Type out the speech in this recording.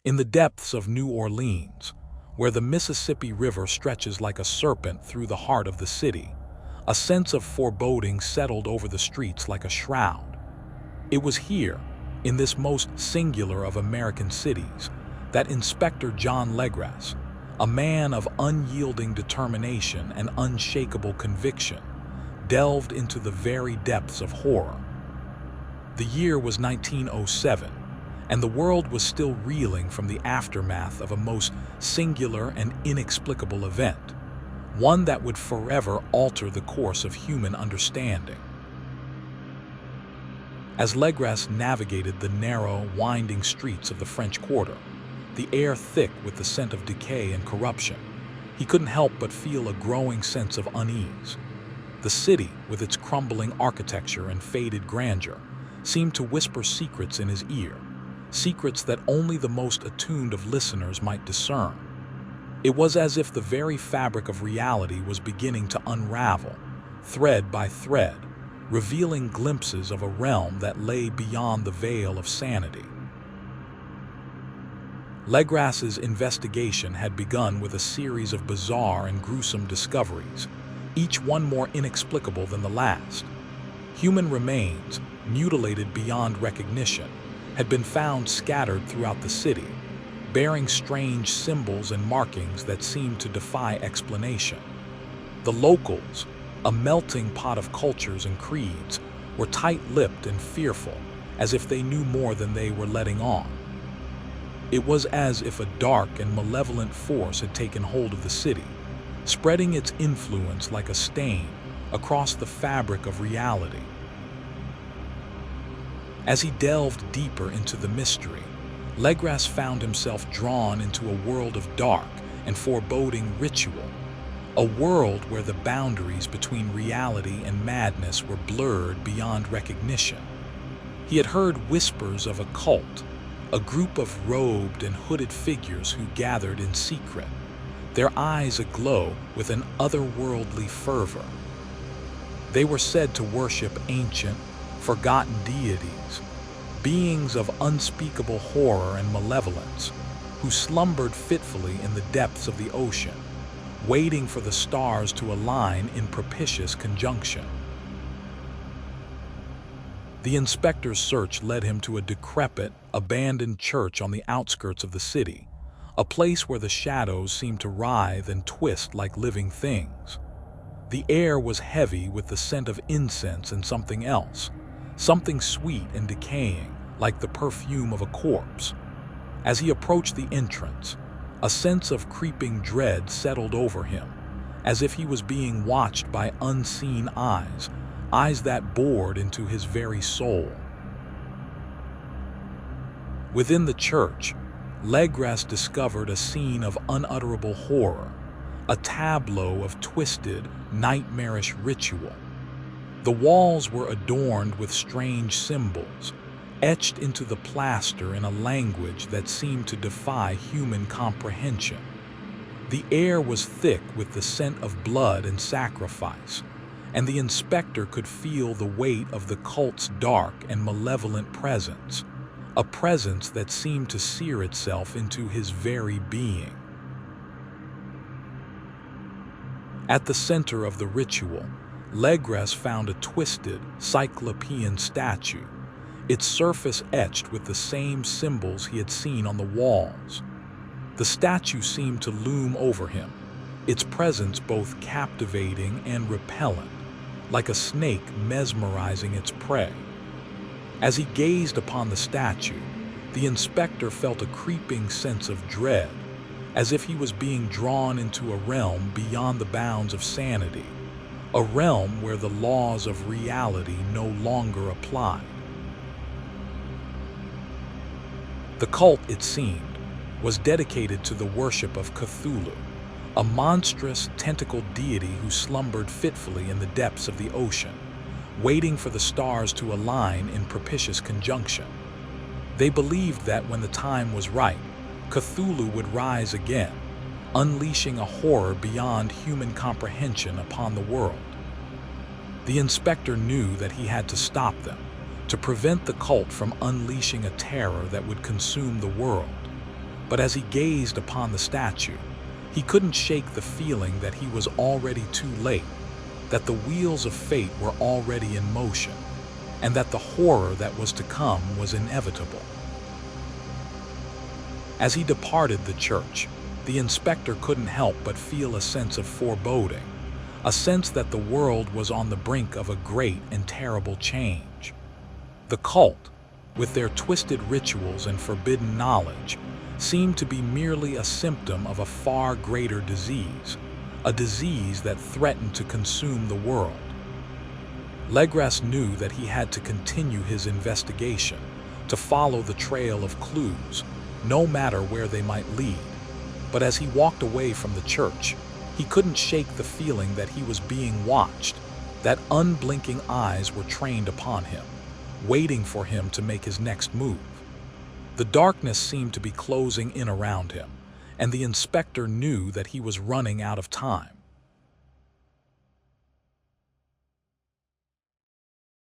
In the depths of New Orleans, where the Mississippi River stretches like a serpent through the heart of the city, a sense of foreboding settled over the streets like a shroud. It was here, in this most singular of American cities, that Inspector John Legress, a man of unyielding determination and unshakable conviction, delved into the very depths of horror. The year was 1907, and the world was still reeling from the aftermath of a most singular and inexplicable event, one that would forever alter the course of human understanding. As Legrasse navigated the narrow, winding streets of the French Quarter, the air thick with the scent of decay and corruption, he couldn't help but feel a growing sense of unease. The city, with its crumbling architecture and faded grandeur, seemed to whisper secrets in his ear, secrets that only the most attuned of listeners might discern. It was as if the very fabric of reality was beginning to unravel, thread by thread, revealing glimpses of a realm that lay beyond the veil of sanity. Legrasse's investigation had begun with a series of bizarre and gruesome discoveries, each one more inexplicable than the last. Human remains, mutilated beyond recognition, had been found scattered throughout the city, bearing strange symbols and markings that seemed to defy explanation. The locals, a melting pot of cultures and creeds, were tight-lipped and fearful, as if they knew more than they were letting on. It was as if a dark and malevolent force had taken hold of the city, spreading its influence like a stain across the fabric of reality. As he delved deeper into the mystery, Legrasse found himself drawn into a world of dark and foreboding ritual, a world where the boundaries between reality and madness were blurred beyond recognition. He had heard whispers of a cult, a group of robed and hooded figures who gathered in secret, their eyes aglow with an otherworldly fervor. They were said to worship ancient, forgotten deities, beings of unspeakable horror and malevolence, who slumbered fitfully in the depths of the ocean, waiting for the stars to align in propitious conjunction. The inspector's search led him to a decrepit, abandoned church on the outskirts of the city, a place where the shadows seemed to writhe and twist like living things. The air was heavy with the scent of incense and something else, something sweet and decaying, like the perfume of a corpse. As he approached the entrance, a sense of creeping dread settled over him, as if he was being watched by unseen eyes, eyes that bored into his very soul. Within the church, Legrasse discovered a scene of unutterable horror, a tableau of twisted, nightmarish ritual. The walls were adorned with strange symbols, etched into the plaster in a language that seemed to defy human comprehension. The air was thick with the scent of blood and sacrifice, and the inspector could feel the weight of the cult's dark and malevolent presence, a presence that seemed to sear itself into his very being. At the center of the ritual, Legrasse found a twisted, cyclopean statue, its surface etched with the same symbols he had seen on the walls. The statue seemed to loom over him, its presence both captivating and repellent, like a snake mesmerizing its prey. As he gazed upon the statue, the inspector felt a creeping sense of dread, as if he was being drawn into a realm beyond the bounds of sanity, a realm where the laws of reality no longer applied. The cult, it seemed, was dedicated to the worship of Cthulhu, a monstrous, tentacled deity who slumbered fitfully in the depths of the ocean, waiting for the stars to align in propitious conjunction. They believed that when the time was right, Cthulhu would rise again, unleashing a horror beyond human comprehension upon the world. The inspector knew that he had to stop them, to prevent the cult from unleashing a terror that would consume the world. But as he gazed upon the statue, he couldn't shake the feeling that he was already too late, that the wheels of fate were already in motion, and that the horror that was to come was inevitable. As he departed the church, the inspector couldn't help but feel a sense of foreboding, a sense that the world was on the brink of a great and terrible change. The cult, with their twisted rituals and forbidden knowledge, seemed to be merely a symptom of a far greater disease, a disease that threatened to consume the world. Legrasse knew that he had to continue his investigation, to follow the trail of clues, no matter where they might lead. But as he walked away from the church, he couldn't shake the feeling that he was being watched, that unblinking eyes were trained upon him, waiting for him to make his next move. The darkness seemed to be closing in around him, and the inspector knew that he was running out of time.